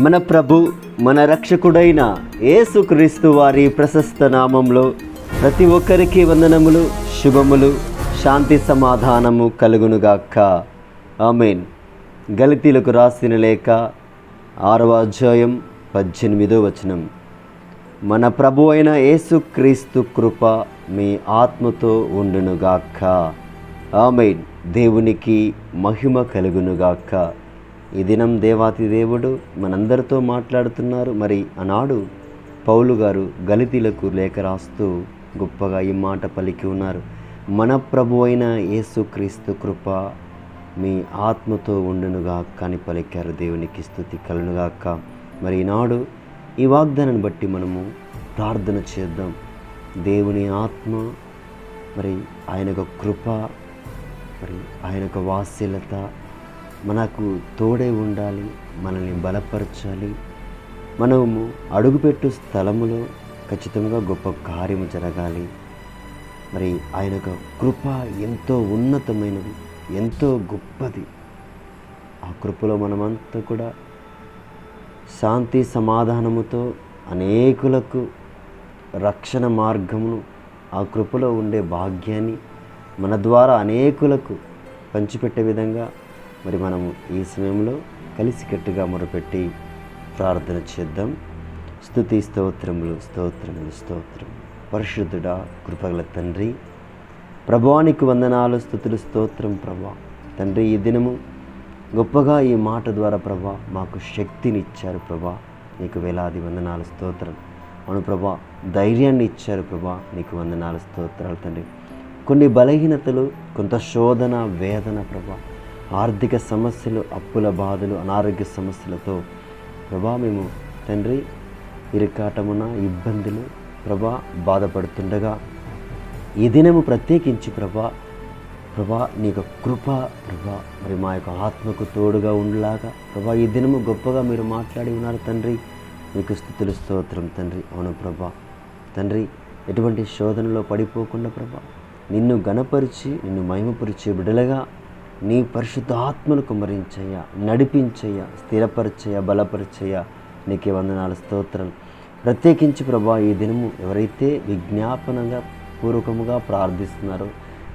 మన ప్రభు మన రక్షకుడైన యేసుక్రీస్తు వారి ప్రశస్త నామంలో ప్రతి ఒక్కరికి వందనములు, శుభములు, శాంతి సమాధానము కలుగునుగాక. ఆమేన్. గలతీలకు రాసిన లేఖ 6వ అధ్యాయం 18వ వచనం. మన ప్రభు అయిన యేసుక్రీస్తు కృప మీ ఆత్మతో ఉండునుగాక. ఆమేన్. దేవునికి మహిమ కలుగునుగాక. ఈ దినం దేవాతి దేవుడు మనందరితో మాట్లాడుతున్నారు. మరి ఆనాడు పౌలు గారు గలతీలకు లేఖ రాస్తూ గొప్పగా ఈ మాట పలికి ఉన్నారు. మన ప్రభు అయిన యేసుక్రీస్తు కృప మీ ఆత్మతో ఉండునుగాక అని పలికారు. దేవునికి స్తుతి కలుగునుగాక. మరి ఈనాడు ఈ వాగ్దానాన్ని బట్టి మనము ప్రార్థన చేద్దాం. దేవుని ఆత్మ, మరి ఆయన యొక్క కృప, మరి ఆయన యొక్క వాత్సల్యత మనకు తోడై ఉండాలి, మనల్ని బలపరచాలి. మనము అడుగుపెట్టు స్థలములో ఖచ్చితంగా గొప్ప కార్యము జరగాలి. మరి ఆయన యొక్క కృప ఎంతో ఉన్నతమైనది, ఎంతో గొప్పది. ఆ కృపలో మనమంతా కూడా శాంతి సమాధానముతో అనేకులకు రక్షణ మార్గమును, ఆ కృపలో ఉండే భాగ్యాన్ని మన ద్వారా అనేకులకు పంచిపెట్టే విధంగా మరి మనము ఈ సమయంలో కలిసికట్టుగా మొరపెట్టి ప్రార్థన చేద్దాం. స్తుతి స్తోత్రములు స్తోత్రములు స్తోత్రం. పరిశుద్ధుడా, కృపగల తండ్రి, ప్రభువానికి వందనాలు, స్తుతులు, స్తోత్రం. ప్రభా తండ్రి, ఈ దినము గొప్పగా ఈ మాట ద్వారా ప్రభా మాకు శక్తిని ఇచ్చారు. ప్రభా నీకు వేలాది వందనాలు, స్తోత్రం. అవును ప్రభా, ధైర్యాన్ని ఇచ్చారు. ప్రభా నీకు వందనాలు, స్తోత్రాలు తండ్రి. కొన్ని బలహీనతలు, కొంత శోధన, వేదన ప్రభా, ఆర్థిక సమస్యలు, అప్పుల బాధలు, అనారోగ్య సమస్యలతో ప్రభా మేము తండ్రి ఇరుకాటమున ఇబ్బందులు ప్రభా బాధపడుతుండగా ఈ దినము ప్రత్యేకించి ప్రభా నీ యొక్క కృప ప్రభా మరి మా యొక్క ఆత్మకు తోడుగా ఉండలాగా ప్రభా ఈ దినము గొప్పగా మీరు మాట్లాడి ఉన్నారు తండ్రి. మీకు స్తుతులు, స్తోత్రం తండ్రి. అవును ప్రభా తండ్రి, ఎటువంటి శోధనలో పడిపోకుండా ప్రభా నిన్ను గణపరిచి నిన్ను మహిమపరిచే బిడలగా నీ పరిశుద్ధ ఆత్మను కుమ్మరించయ్యా, నడిపించయ్యా, స్థిరపరిచయ్యా, బలపరిచయ్యా. నీకే వందనాలు, స్తోత్రం. ప్రత్యేకించి ప్రభా ఈ దినము ఎవరైతే విజ్ఞాపనగా పూర్వకముగా ప్రార్థిస్తున్నారో,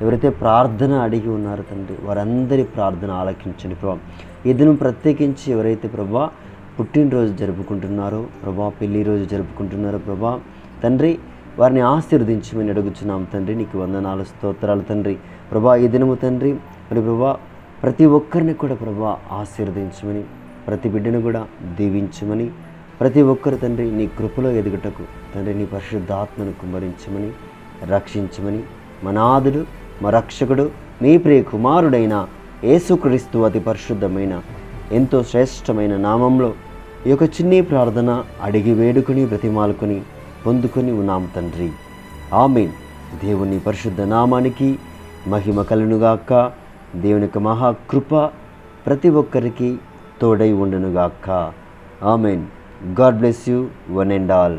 ఎవరైతే ప్రార్థన అడిగి ఉన్నారో తండ్రి, వారందరి ప్రార్థన ఆలకించండి ప్రభా. ఈ దినం ప్రత్యేకించి ఎవరైతే ప్రభా పుట్టినరోజు జరుపుకుంటున్నారో, ప్రభా పెళ్లి రోజు జరుపుకుంటున్నారో ప్రభా తండ్రి, వారిని ఆశీర్వదించమని అడుగుచున్నాం తండ్రి. నీకు వందనాలు, స్తోత్రాలు తండ్రి. ప్రభా ఈ దినము తండ్రి మరి ప్రభా ప్రతి ఒక్కరిని కూడా ప్రభా ఆశీర్వదించమని, ప్రతి బిడ్డను కూడా దీవించమని, ప్రతి ఒక్కరు తండ్రి నీ కృపలో ఎదుగుటకు తండ్రి నీ పరిశుద్ధాత్మను కుమ్మరించమని, రక్షించమని, మా నాథుడు, మా రక్షకుడు, నీ ప్రియ కుమారుడైన యేసుక్రీస్తు అతి పరిశుద్ధమైన ఎంతో శ్రేష్టమైన నామంలో ఈ యొక్క చిన్ని ప్రార్థన అడిగి వేడుకొని బ్రతిమాలుకొని పొందుకొని ఉన్నాం తండ్రి. ఆమేన్. దేవుని పరిశుద్ధ నామానికి మహిమ కలుగునుగాక. దేవుని యొక్క మహాకృప ప్రతి ఒక్కరికి తోడై ఉండునుగాక. Amen. God bless you one and all.